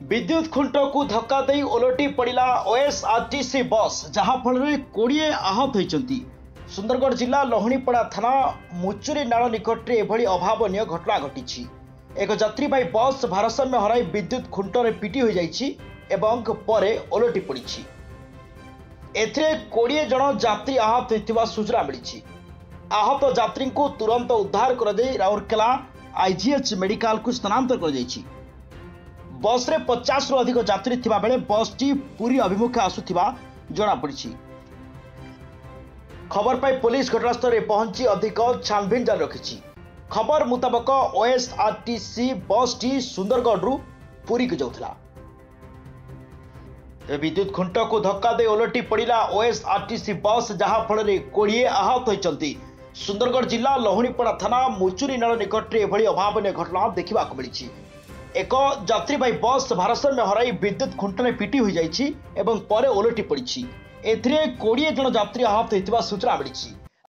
विद्युत खुंट को धक्का दे ओलटी पड़ा ओएसआरटीसी बस जहाँफल 20 आहत होती। सुंदरगढ़ जिला लहुणीपड़ा थाना मुचुरी नाल निकट में एभली अभावन घटना घटी। एक यात्रीवाही बस भारसाम्य हराई विद्युत खुंटर पिटी हो जाइछि एवं परे ओलटी पड़ी। एथिरे 20 जन यात्री आहत होइतिबा सूचना मिली। आहत यात्री को तुरंत उद्धार कर दे राउरकेला आईजीएच मेडिकल को स्थानांतर कर जाइछि। बस रे 50 रु अधिक यात्री थिबा बेले बस टी पुरी अभिमुखे आसुथिबा जणा पड़िछि। खबर पाई पुलिस घटनास्थल रे पहुंची अधिक छानबीन जारी रखिछि। खबर मुताबक ओएसआरटीसी बस टी सुंदरगढ़ रु पुरी को जाउथला। विद्युत खुंट को धक्का दे ओलटी पड़ा ओएसआरटीसी बस जहाँफल 20 आहत होती। सुंदरगढ़ जिला लहुणीपड़ा थाना मुचुरी नाल निकट में एभली अभावन घटना देखा मिली। एक यात्रीवाही बस भारसाम्य हराई विद्युत खुंटने पिटी हो जाइछि एवं परे ओलटी पड़ी। एथिरे 20 जन यात्री आहत होइतिबा सूचना मिली।